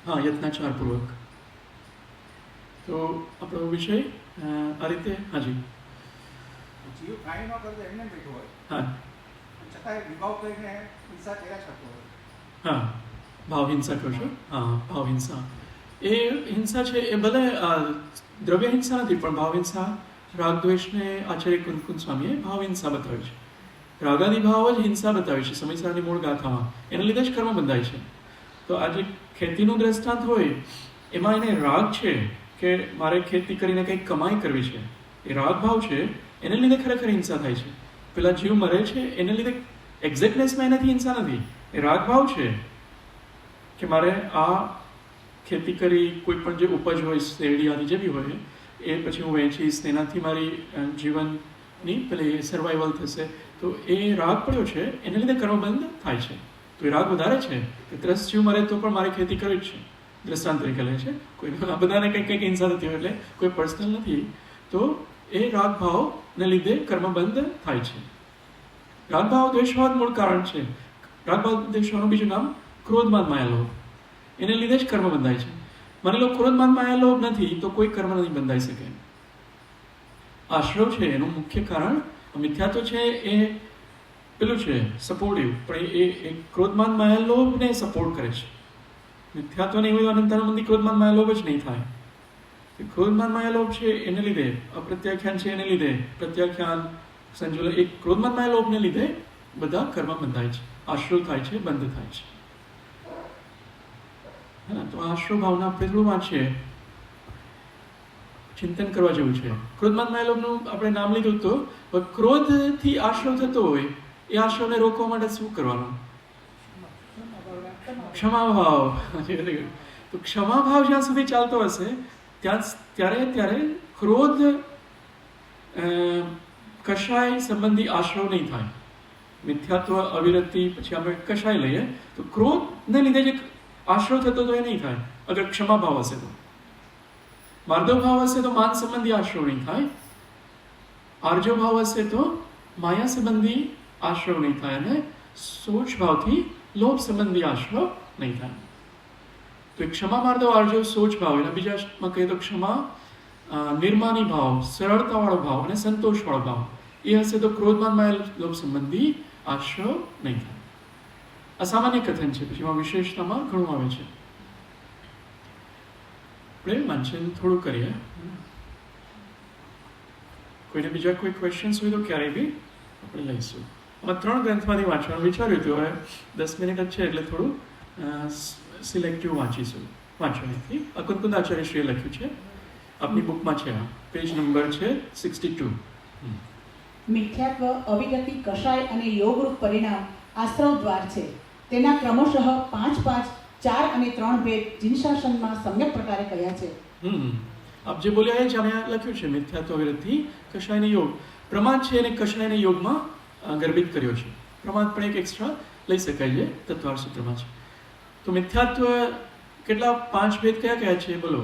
હા, યત્નાચારપૂર્વક. તો આપણો વિષય આ રીતે. હાજી, જીવ કાંઈ ન કરતો એમને બેઠો હોય, હા, છતાંય વિભાવ કરીને હિંસા કર્યા કરતો હોય. હા, ભાવ હિંસા કહો છો? હા, ભાવ હિંસા એ હિંસા છે. એ ભલે દ્રવ્ય હિંસા નથી, પણ ભાવ હિંસા, રાગ દ્વેષને આચાર્ય કુંકુન સ્વામીએ ભાવ હિંસા બતાવી છે. રાગાદી ભાવ જ હિંસા બતાવી છે સમયસારની મૂળ ગાથામાં. એના લીધે જ કર્મ બંધાય છે. તો આજે ખેતીનું દ્રષ્ટાંત હોય એમાં એને રાગ છે કે મારે ખેતી કરીને કંઈક કમાઈ કરવી છે, એ રાગ ભાવ છે, એને લીધે ખરેખર હિંસા થાય છે. પેલા જીવ મરે છે એને લીધે એક્ઝેક્ટનેસમાં એનાથી હિંસા નથી, એ રાગ ભાવ છે કે મારે આ ખેતી કરી કોઈ પણ જે ઉપજ હોય, શેરડી આદિ જે બી હોય, એ પછી હું વેચીશ, એનાથી મારી જીવનની પેલી સર્વાઈવલ થશે. તો એ રાગ પડ્યો છે, એને લીધે કર્મબંધ થાય છે. તો એ રાગ વધારે છે કે ત્રસ્ત જીવ મરે તો પણ મારે ખેતી કરવી જ છે. દ્રષ્ટાંત તરીકે લે છે. કોઈ બધાને કંઈક હિંસા થતી હોય, એટલે કોઈ પર્સનલ નથી. તો એ રાગ ભાવને લીધે કર્મબંધ થાય છે. રાગભાવ દ્વેષવાદ મૂળ કારણ છે. રાગભાવ દ્વેષવાનું બીજું નામ ક્રોધમાન માયાલોભ. એને લીધે જ કર્મ બંધાય છે. માની લો ક્રોધમાન માયાલોભ નથી તો કોઈ કર્મ નથી બંધાઈ શકે. આશ્રવ છે એનું મુખ્ય કારણ મિથ્યાત્વ છે એ પેલું છે સપોર્ટિવ, પણ એ ક્રોધમાન માયાલોભને સપોર્ટ કરે છે. મિથ્યાત્વ નહીં હોય અનંતાનુબંધી ક્રોધમાન માયાલોભ જ નહીં થાય. ક્રોધમાન માયાલોભ છે એને લીધે, અપ્રત્યાખ્યાન છે એને લીધે, પ્રત્યાખ્યાન સંજોલન, એક ક્રોધમાન માયાલોભને લીધે બધા કર્મ બંધાય છે, આશ્રવ થાય છે, બંધ થાય છે. તો આશ્રવ ભાવના આપણે થોડું વાંચીએ, ચિંતન કરવા જેવું છે. ક્રોધમાન માયાલોભનું આપણે નામ લીધું તો ક્રોધથી આશ્રવ થતો હોય એ આશ્રવને રોકવા માટે શું કરવાનું? ક્ષમાભાવ. તો ક્ષમાભાવ જ્યાં સુધી ચાલતો હશે ત્યારે ક્રોધ કષાય સંબંધી આશ્રવ નહીં થાય. મિથ્યાત્વ, અવિરતિ, પછી આપણે કષાય લઈએ તો ક્રોધને લીધે જે આશ્રવ થતો તો એ નહીં થાય અગર ક્ષમાભાવ હશે તો. માર્દવ ભાવ હશે તો માન સંબંધી આશ્રવ નહીં થાય. આર્જો ભાવ હશે તો માયા સંબંધી આશ્રવ નહીં થાય, અને સોચ ભાવથી લોભ સંબંધી આશ્રવ નહીં થાય. તો ક્ષમા માર્દવ આર્જો સોચ ભાવ, એના બીજામાં કહીએ તો ક્ષમા નિર્માની ભાવ, સરળતાવાળો ભાવ અને સંતોષવાળો ભાવ એ હશે તો ક્રોધમાન માયા લોભ સંબંધી આશ્રવ નહીં થાય. અસામાન્ય કથન છે, પછી એમાં વિશેષતામાં ઘણું આવે છે. આપણે વાંચન થોડું કરીએ. કોઈને બીજા કોઈ ક્વેશ્ચન્સ હોય તો ક્યારેય બી આપણે લઈશું. આમાં 3 ગ્રંથમાંથી વાંચવાનું વિચાર્યું હતું. હવે 10 મિનિટ જ છે એટલે થોડું સિલેક્ટિવ વાંચીશું. વાંચવાથી અકુંતકુંદ આચાર્યશ્રીએ લખ્યું છે, આપની બુકમાં છે, આ પેજ નંબર છે 62. મિથ્યાત્વ, અવિરતિ, કષાય અને યોગરૂપ પરિણામ આશ્રવ દ્વાર છે. તેના ક્રમશઃ 5, 5, 4 અને 3 ભેદ જીનશાસનમાં સમ્યક પ્રકારે કહ્યા છે. આપ જે બોલ્યા એ જ અમે લખ્યું છે. મિથ્યાત્વ, અવિરતિ, કષાય અને યોગ. પ્રમાદ છે એને કષાય અને યોગમાં ગર્ભિત કર્યો છે. પ્રમાદ પણ એક એક્સ્ટ્રા લઈ શકાય છે, તત્વાર સૂત્રમાં છે. તો મિથ્યાત્વ કેટલા 5 ભેદ કયા કયા છે બોલો?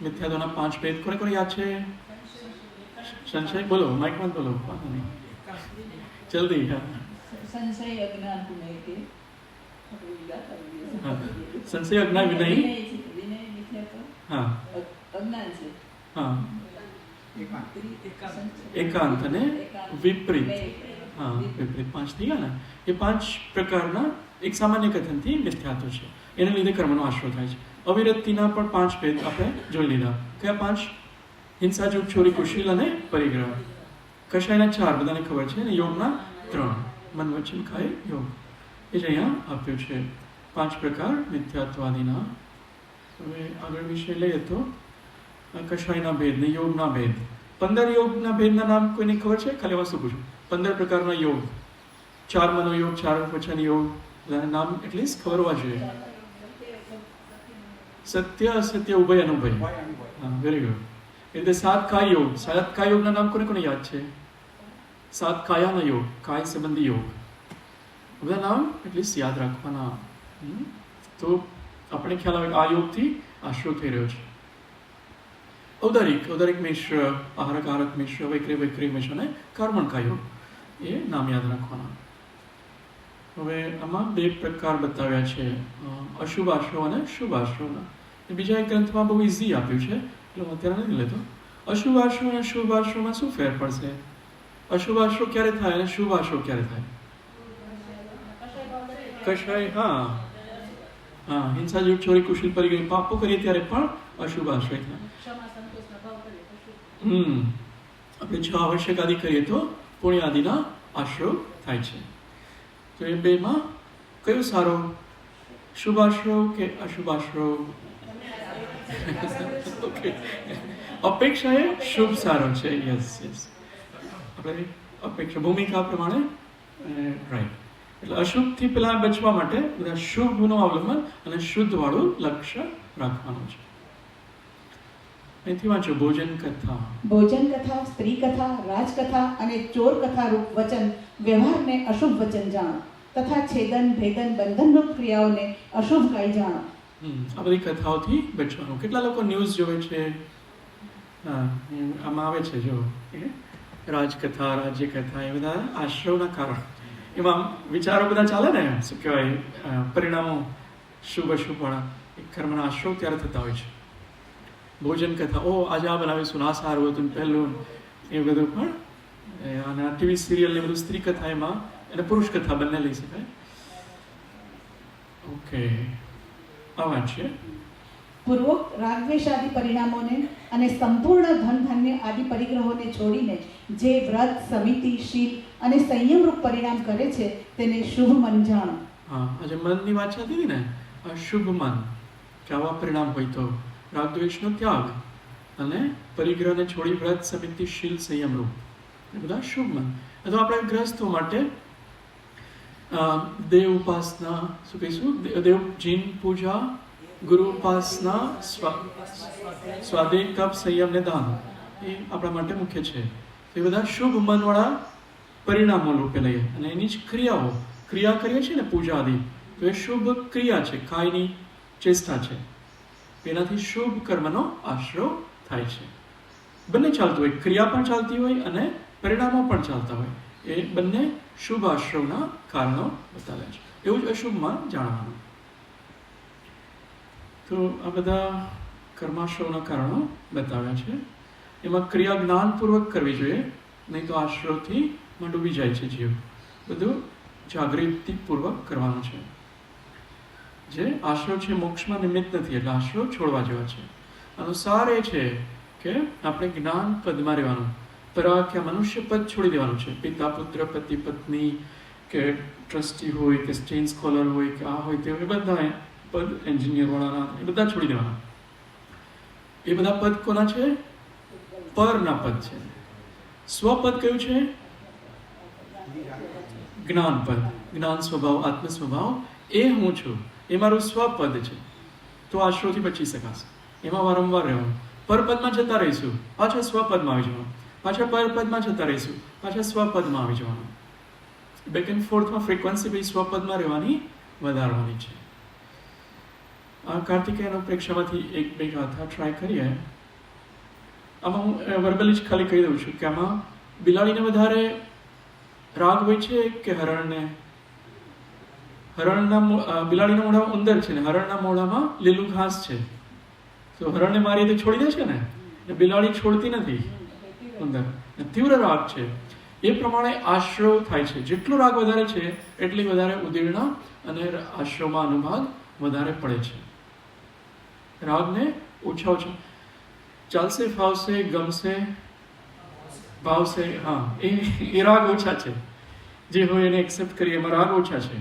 મિથ્યાત્વના 5 ભેદ કોને કોને યાદ છે? સંશય બોલો, માઇકમાં બોલો, જલ્દી. સંશય અજ્ઞાન પુનઃ કે સંશય અજ્ઞાન વિનય. હા, અજ્ઞાન છે. હા, એકાંત અને વિપરીત. હા, વિપરીત 5 થઈ ગયા ને. એ 5 પ્રકારના એક સામાન્ય કથનથી મિથ્યાત્વ છે, એને લીધે કર્મનો આશ્રય થાય છે. અવિરતિના પણ 5 ભેદ આપણે જોઈ લીધા. કયા 5? હિંસા, જૂઠ, ચોરી, કુશીલ અને પરિગ્રહ. કષાયના 4 બધાને ખબર છે, અને યોગના 3, મન, વચન, કાય, યોગ. એ જ અહીંયા આપ્યું છે 5 પ્રકાર મિથ્યાત્વાદીના. હવે આગળ વિષય લઈએ તો કષાયના ભેદ ને યોગના ભેદ. 15 યોગના ભેદના નામ કોઈને ખબર છે? ખાલી વસ્તુ પૂછું. 15 પ્રકારના યોગ, 4 મનોયોગ, 4 વચન યોગ, બધાના નામ એટલીસ્ટ ખબર હોવા જોઈએ. સત્ય, અસત્ય, ઉભય, અનુભય. હા, વેરી ગુડ. એટલે 7 કાય યોગ. 7 કાય યોગના નામ કોને કોને યાદ છે? 7 કાયાના યોગ, કાય સંબંધી યોગ. બધા નામ એટલીસ્ટ યાદ રાખવાના. તો આપણે ખ્યાલ આવે આ યોગથી આશ્રય થઈ રહ્યો છે. ઔદારિક મિશ્ર, આહારક મિશ્ર, વૈક્રિય મિશ્ર અને કર્મણકા યોગ, એ નામ યાદ રાખવાના. હવે આમાં 2 પ્રકાર બતાવ્યા છે, અશુભ આશ્રવ અને શુભ આશ્રવના. બીજા એક ગ્રંથમાં બહુ ઇઝી આપ્યું છે એટલે હું અત્યારે નથી લેતો. અશુભ આશ્રવ અને શુભ આશ્રવમાં શું ફેર પડશે? અશુભ આશ્રવ ક્યારે થાય અને શુભ આશ્રવ ક્યારે થાય? કષાય, હા હા, હિંસા, જૂઠ, ચોરી, કુશીલ, પરિગ્રહ, પાપો કરીએ ત્યારે પણ અશુભ આશ્રય થાય. આપણે 6 આવશ્યક આદિ કરીએ તો પુણ્ય આદિના આશ્રવ થાય છે. તો એ 2માં કયો સારો? શુભ આશ્રવ કે અશુભ આશ્રવ? અપેક્ષા એ શુભ સારો છે. યસ. આપણે અપેક્ષા ભૂમિકા પ્રમાણે રાઈટ. એટલે અશુભથી પેલા બચવા માટે બધા શુભનું અવલંબન અને શુદ્ધ વાળું લક્ષ્ય રાખવાનું છે. અહીંથી વાંચો. ભોજન કથા. ભોજન કથા, સ્ત્રી કથા, રાજકથા અને ચોર કથા રૂપ વચન વ્યવહારને અશુભ વચન જાણો, તથા છેદન, ભેદન, બંધનરૂપ ક્રિયાઓને અશુભ કાય જાણો. આ બધી કથાઓથી બચવાનું. કેટલા લોકો ન્યૂઝ જોવે છે? હા, આમાં આવે છે જો રાજકથા, રાજ્યકથા એ બધા આશ્રવના કારણ. એમાં વિચારો બધા ચાલે ને, શું કહેવાય, પરિણામો શુભ અશુભવાળા એ કર્મના આશ્રવ ત્યારે થતા હોય છે. ભોજન કથા, ઓ આજે આ બનાવીશું, આ સારું હતું પહેલું, એ બધું પણ. અને ટીવી સિરિયલ ને બધું સ્ત્રી કથા એમાં, અને પુરુષ કથા બંને લઈ શકાય. ઓકે, આ વાત છે. પૂર્વોક્ત રાગદ્વેષ આદિ પરિણામોને અને સંપૂર્ણ ધન ધાન્ય આદિ પરિગ્રહોને છોડીને જે વ્રત, સમિતિ, શીલ અને સંયમરૂપ પરિણામ કરે છે તેને શુભ મન જાણો. હા, આજે મનની વાત ચાલતી હતી ને, આ શુભ મન, કે આવા પરિણામ હોય તો રાગદ્વેષનો ત્યાગ અને પરિગ્રહને છોડી વ્રત, સમિતિ, શીલ, સંયમરૂપ એ બધા શુભ મન. અથવા આપણે ગ્રહસ્થો માટે દેવ ઉપાસના, શું કહીશું, દેવ જીન પૂજા, ગુરુ ઉપાસના, સ્વાધ્યાય, તપ, સંયમ ને દાન, એ આપણા માટે મુખ્ય છે. એ બધા શુભ મનવાળા પરિણામો રૂપે લઈએ. અને એની જ ક્રિયા કરીએ છીએ ને પૂજા આદિ, તો એ શુભ ક્રિયા છે, કાયની ચેષ્ટા છે. એનાથી શુભ કર્મનો આશ્રવ થાય છે. બંને ચાલતું હોય, ક્રિયા પણ ચાલતી હોય અને પરિણામો પણ ચાલતા હોય. એ બંને શુભ આશ્રવના કારણો બતાવ્યા છે. એવું જ અશુભમાં જાણવાનું. તો આ બધા કર્માશ્રવના કારણો બતાવ્યા છે. એમાં ક્રિયા જ્ઞાનપૂર્વક કરવી જોઈએ, નહીં તો આશ્રવથી ડૂબી જાય છે જીવ. બધું જાગૃતિપૂર્વક કરવાનું છે. જે આશ્રવ છે મોક્ષમાં નિમિત્ત નથી, એટલે આશ્રવ છોડવા જેવા છે. આનો સાર એ છે કે આપણે જ્ઞાન પદમાં રહેવાનું. પરા કે મનુષ્ય પદ છોડી દેવાનું છે. પિતા, પુત્ર, પતિ, પત્ની, કે ટ્રસ્ટી હોય, કે સ્ટેન સ્કોલર હોય, કે આ હોય તે હોય, બધા પદ, એન્જિનિયર વાળાના, એ બધા છોડી દેવાના. એ બધા પદ કોના છે? પરના પદ છે. સ્વપદ કયું છે? જ્ઞાન પદ. જ્ઞાન સ્વભાવ, આત્મ સ્વભાવ, એ હું છું, એ મારું સ્વપદ છે. તો આશ્રવથી બચી શકાશે. એમાં વારંવાર રહેવાનું. પરપદમાં જતા રહીશું, પાછા સ્વપદમાં આવી જવાનું, પાછા પરપદમાં જતા રહીશું, પાછા સ્વપદમાં આવી જવાનું. બેક એન્ડ ફોર્થમાં ફ્રીક્વન્સી ભાઈ સ્વપદમાં રહેવાની વધારવાની છે. આ કાર્તિકેયનો પ્રેક્ષામાંથી એક બે ગાથા ટ્રાય કરીએ. આમાં હું વર્બલી જ ખાલી કહી દઉં છું કે આમાં બિલાડીને વધારે રાગ હોય છે કે હરણને? બિલાડીના મોઢામાં ઉંદર છે ને હરણના મોઢામાં લીલું ઘાસ છે. તો હરણને મારીએ તો છોડી દે છે ને, બિલાડી છોડતી નથી ઉંદર. તીવ્ર રાગ છે. એ પ્રમાણે આશ્રવ થાય છે. જેટલો રાગ વધારે છે એટલી વધારે ઉદીર્ણ અને આશ્રવમાં અનુભાગ વધારે પડે છે. રાગને ઓછા ચાલશે, ફાવશે, ગમશે, ભાવશે, હા, એ રાગ ઓછા છે. જે હોય એને એક્સેપ્ટ કરીએ એમાં રાગ ઓછા છે.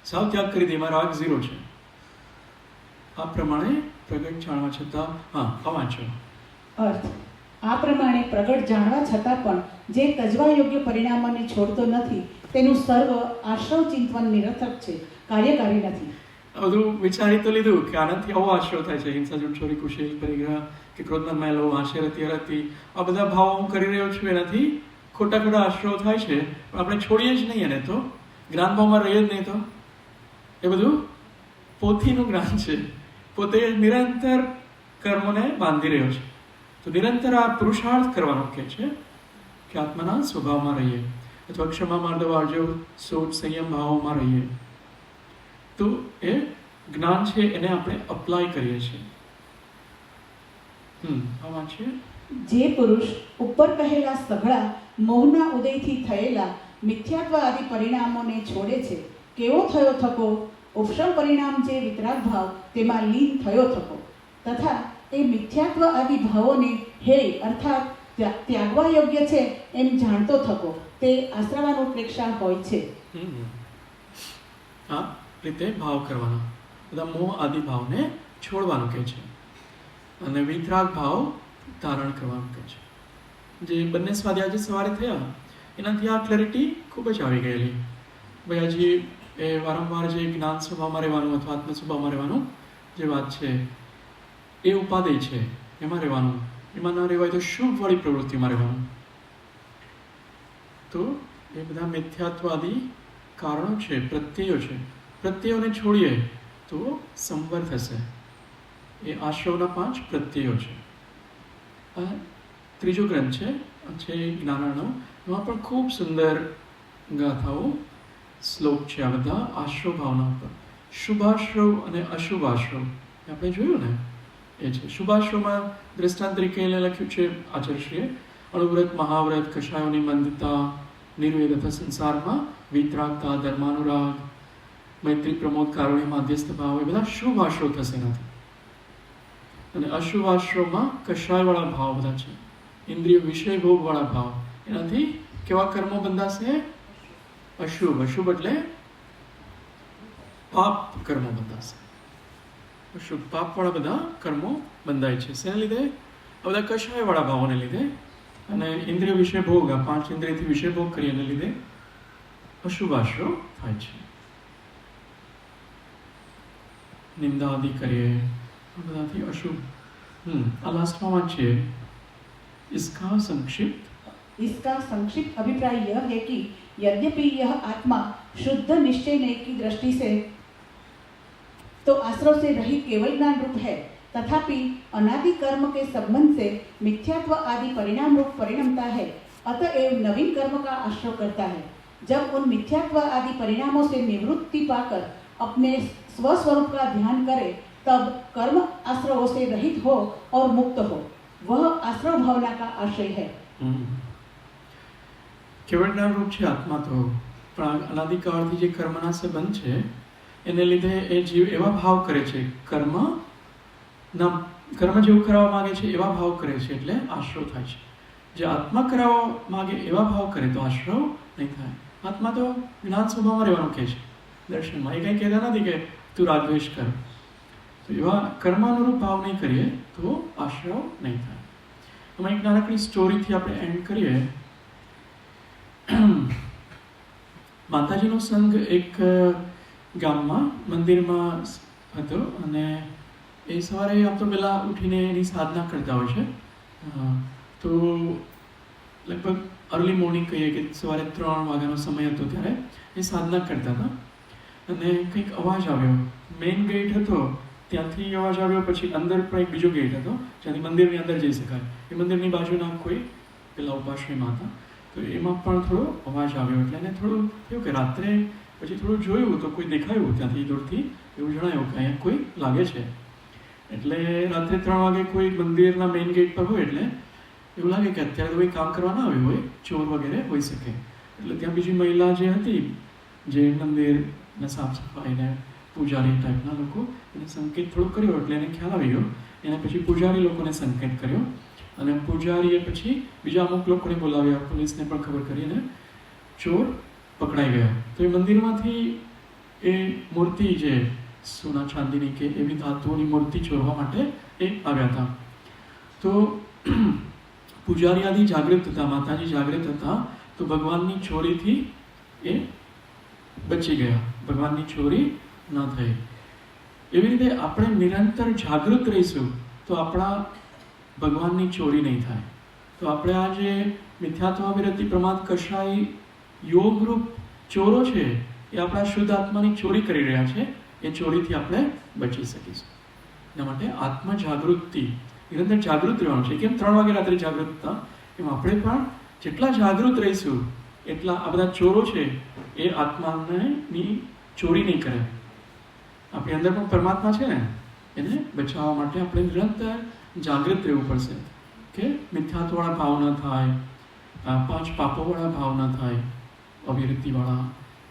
સાવ ત્યાગ કરી દે એમાં રાગ 0 છે. આ પ્રમાણે પ્રગટ જાણવા છતાં, હા, વાંચો. અર્થ: આ પ્રમાણે પ્રગટ જાણવા છતાં પણ જે તજવા યોગ્ય પરિણામોને છોડતો નથી તેનું સર્વ આશ્રવ ચિંતન નિરર્થક છે, કાર્યકારી નથી. બધું વિચારી તો લીધું કે આનાથી આવો આશ્રવ થાય છે. હિંસા, જૂઠ, ચોરી, કુશેલ, પરિગ્રહ, કે ક્રોધમાન, મેલો, આશય, રતિ, અરતિ, આ બધા ભાવો હું કરી રહ્યો છું, એનાથી ખોટા ખોટા આશ્રવ થાય છે. પણ આપણે છોડીએ જ નહીં એને, તો જ્ઞાન ભાવમાં રહીએ જ નહીં. તો એ બધું પોથીનું જ્ઞાન છે. પોતે નિરંતર કર્મોને બાંધી રહ્યો છે. તો નિરંતર આ પુરુષાર્થ કરવાનો કહે છે કે આત્માના સ્વભાવમાં રહીએ, અથવા ક્ષમા, માર્દવ, આર્જવ, સોચ, સંયમ ભાવોમાં રહીએ. તો એ જ્ઞાન છે, એને આપણે અપ્લાય કરીએ છીએ. આમાં છે જે પુરુષ ઉપર કહેલા સઘળા મોહના ઉદયથી થયેલા મિથ્યાત્વ આદિ પરિણામોને છોડે છે, કેવો થયો થકો? ઉપશમ પરિણામ જે વિતરાગ ભાવ, તેમાં લીન થયો થકો. તથા એ મિથ્યાત્વ આદિ ભાવોને હે અર્થાત ત્યાગવા યોગ્ય છે એમ જાણતો થકો. તે આશ્રવાનુપ્રેક્ષા હોય છે. આ રીતે ભાવ કરવાનો, બધા મોહ આદિ ભાવને છોડવાનું કહે છે. અને વિતરાગ ભાવ ધારણ કરવાનું કહે છે. જે બંને સ્વાધ્યાય આજે સવારે થયા એનાથી આ ક્લેરિટી ખૂબ જ આવી ગયેલી. ભાઈ હજી એ વારંવાર જે જ્ઞાન સ્વભાવમાં રહેવાનું અથવા આત્મ સ્વભાવમાં રહેવાનું જે વાત છે, એ ઉપાદેય છે, એમાં રહેવાનું. એમાં ન રહેવાય તો શુભવાળી પ્રવૃત્તિમાં રહેવાનું. તો એ બધા મિથ્યાત્વાદી કારણો છે, પ્રત્યયો છે. પ્રત્યયોને છોડીએ તો સંવર થશે. એ આશ્રવના 5 પ્રત્યયો છે. આ ત્રીજો ગ્રંથ છે છે જ્ઞાનાર્ણવ, એમાં પણ ખૂબ સુંદર ગાથાઓ શ્લોક છે આ બધા આશ્રવ ભાવના પર. શુભાશ્રવ અને અશુભાશ્રવ આપણે જોયું ને એ છે. શુભાશ્રવમાં દ્રષ્ટાંત તરીકે એને લખ્યું છે આચાર્યશ્રીએ, અણુવ્રત, મહાવ્રત, કષાયોની મંદતા, નિર્વેદતા સંસારમાં, વિતરાગતા, ધર્માનુરાગ, મૈત્રી, પ્રમોદ, કારુણ્ય, માધ્યસ્થ ભાવ, એ બધા શુભ આશ્રવ થશે એનાથી. અને અશુભ આશ્રવમાં કષાયવાળા ભાવ બધા છે, ઇન્દ્રિય વિષય ભોગવાળા ભાવ, એનાથી કેવા કર્મો બંધાશે? અશુભ. અશુભ એટલે પાપ કર્મો બંધાશે. અશુભ પાપવાળા બધા કર્મો બંધાય છે. શેને લીધે? આ બધા કષાયવાળા ભાવોને લીધે. અને ઇન્દ્રિય વિષય ભોગ, આ 5 ઇન્દ્રિયથી વિષય ભોગ કરીએ એને લીધે અશુભ આશ્રવ થાય છે. નિંદા આદિ કરીએ આ બધાથી અશુભ. આ લાસ્ટમાં વાંચીએ. इसका संक्षिप्त इसका संक्षिप्त अभिप्राय यह है कि यद्यपि यह आत्मा शुद्ध निश्चय नय की दृष्टि से तो आश्रव से रहित केवल ज्ञान रूप है, तथापि अनादि कर्म के संबंध से मिथ्यात्व आदि परिणाम रूप परिणमता है, अतएव नवीन कर्म का आश्रव करता है. जब उन मिथ्यात्व आदि परिणामों से निवृत्ति पाकर अपने स्वस्वरूप का ध्यान करे, तब कर्म आश्रवों से रहित हो और मुक्त हो. वह आश्रव भावना का आश्रय है. કેવળ જ્ઞાન રૂપ છે આત્મા તો, પણ અનાદિકાળથી જે કર્મના સંબંધ છે એને લીધે એ જીવ એવા ભાવ કરે છે, કર્મ જેવું કરાવવા માંગે છે એવા ભાવ કરે છે, એટલે આશ્રવ થાય છે. જે આત્મા કરાવવા માંગે એવા ભાવ કરે તો આશ્રવ નહીં થાય. આત્મા તો જ્ઞાન સ્વભાવમાં રહેવાનું કહે છે દર્શનમાં. એ કંઈ કહેતા નથી કે તું રાગદ્વેષ કર. તો એવા કર્માનુરૂપ ભાવ નહીં કરીએ તો આશ્રવ નહીં થાય. એમાં એક નાનકડી સ્ટોરીથી આપણે એન્ડ કરીએ. માતાજીનો સંઘ એક ગામમાં મંદિરમાં હતો અને એ સવારે આમ તો પહેલાં ઉઠીને એની સાધના કરતા હોય છે. તો લગભગ અર્લી મોર્નિંગ કહીએ કે સવારે 3 વાગ્યાનો સમય હતો ત્યારે એ સાધના કરતા હતા અને કંઈક અવાજ આવ્યો. મેઇન ગેટ હતો ત્યાંથી અવાજ આવ્યો, પછી અંદર પણ એક બીજો ગેટ હતો જ્યાંથી મંદિરની અંદર જઈ શકાય. એ મંદિરની બાજુના કોઈ પેલા ઉપાશ્રયમાં હતા, તો એમાં પણ થોડો અવાજ આવ્યો. એટલે એને થોડું થયું કે રાત્રે પછી થોડું જોયું તો કોઈ દેખાયું ત્યાંથી દૂરથી, એવું જણાયું કે અહીંયા કોઈ લાગે છે. એટલે રાત્રે 3 વાગે કોઈ મંદિરના મેઇન ગેટ પર હોય એટલે એવું લાગે કે અત્યારે તો કોઈ કામ કરવા ના આવ્યું હોય, ચોર વગેરે હોઈ શકે. એટલે ત્યાં બીજી મહિલા જે હતી, જે મંદિરના સાફ સફાઈને પૂજારી ટાઈપના લોકો, એને સંકેત થોડો કર્યો એટલે એને ખ્યાલ આવી ગયો. એને પછી પૂજારી લોકોને સંકેત કર્યો અને પૂજારીએ પછી બીજા અમુક લોકોને બોલાવ્યા, પોલીસને પણ ખબર કરીને ચોર પકડાઈ ગયા. તો એ મંદિરમાંથી એ મૂર્તિ જે સોના ચાંદીની કે એવી ધાતુઓની મૂર્તિ ચોરવા માટે એ આવ્યા હતા. તો પૂજારી આદિ જાગૃત હતા, માતાજી જાગૃત હતા, તો ભગવાનની ચોરીથી એ બચી ગયા, ભગવાનની ચોરી ન થઈ. એવી રીતે આપણે નિરંતર જાગૃત રહીશું તો આપણા ભગવાનની ચોરી નહીં થાય. તો આપણે આ જે મિથ્યાત્વ, વિરતિ, પ્રમાદ, કષાય, યોગરૂપ ચોરો છે એ આપણા શુદ્ધ આત્માની ચોરી કરી રહ્યા છે. એ ચોરીથી આપણે બચી શકીશું. એના માટે આત્મા જાગૃતિ, નિરંતર જાગૃત રહેવાનું છે. કેમ 3 વાગે રાત્રે જાગૃત હતા, એમ આપણે પણ જેટલા જાગૃત રહીશું એટલા આ બધા ચોરો છે એ આત્માની ચોરી નહીં કરે. આપણી અંદર પણ પરમાત્મા છે ને, એને બચાવવા માટે આપણે નિરંતર જાગૃત રહેવું પડશે કે મિથ્યાત્વવાળા ભાવ ન થાય, 5 પાપોવાળા ભાવ ન થાય, અવિરતિવાળા,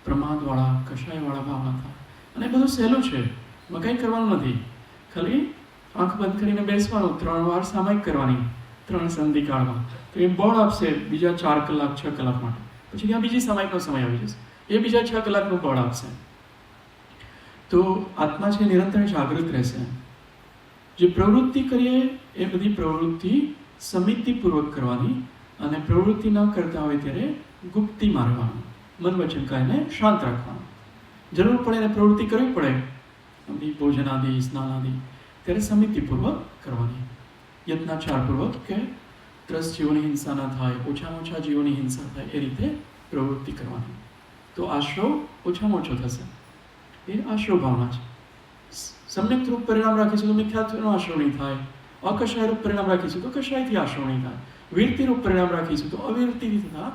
પ્રમાદવાળા, કષાયવાળા ભાવ ન થાય. અને એ બધું સહેલું છે, એમાં કંઈ કરવાનું નથી. ખાલી આંખ બંધ કરીને બેસવાનું, 3 વાર સામાયિક કરવાની 3 સંધિકાળમાં. તો એ બળ આપશે બીજા 4 કલાક 6 કલાક માટે. પછી ત્યાં બીજી સામાયિકનો સમય આવી જશે, એ બીજા 6 કલાકનું બળ આપશે. તો આત્મા છે નિરંતર જાગૃત રહેશે. જે પ્રવૃત્તિ કરીએ એ બધી પ્રવૃત્તિ સમિતિપૂર્વક કરવાની, અને પ્રવૃત્તિ ન કરતા હોય ત્યારે ગુપ્તી મારવાનું, મન વચન કાયને શાંત રાખવાનું. જરૂર પડે એને પ્રવૃત્તિ કરવી પડે, બધી ભોજનાદિ, સ્નાનાદિ, ત્યારે સમિતિપૂર્વક કરવાની, યત્નાચારપૂર્વક, કે 10 જીવોની હિંસા ન થાય, ઓછામાં ઓછા જીવોની હિંસા થાય, એ રીતે પ્રવૃત્તિ કરવાની. તો આશ્રવ ઓછામાં ઓછો થશે. એ આશ્રવ ભાવના છે. સમ્યક રૂપ પરિણામ રાખીશું તો મિથ્યાત્વનો આશ્રવ નહીં થાય, અકષાય રૂપ પરિણામ રાખીશું તો કષાયથી આશ્રવ નહીં થાય. વીરતીનું પરિણામ રાખીશું તો અવીરતીથી થતા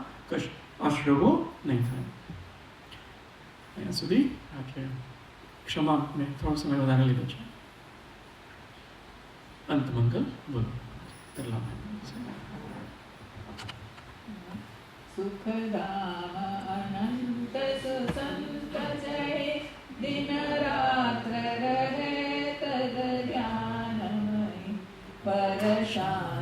આશ્રવો નહીં થાય. અહીંયા સુધી રાખીએ. ક્ષમા, મેં થોડો સમય વધારે લીધો છે. અંત મંગલ બોલો. સુખધામ અનંત સુસંત જય દિન રાત્ર રહે તદ ધ્યાનમય પર શાંતિ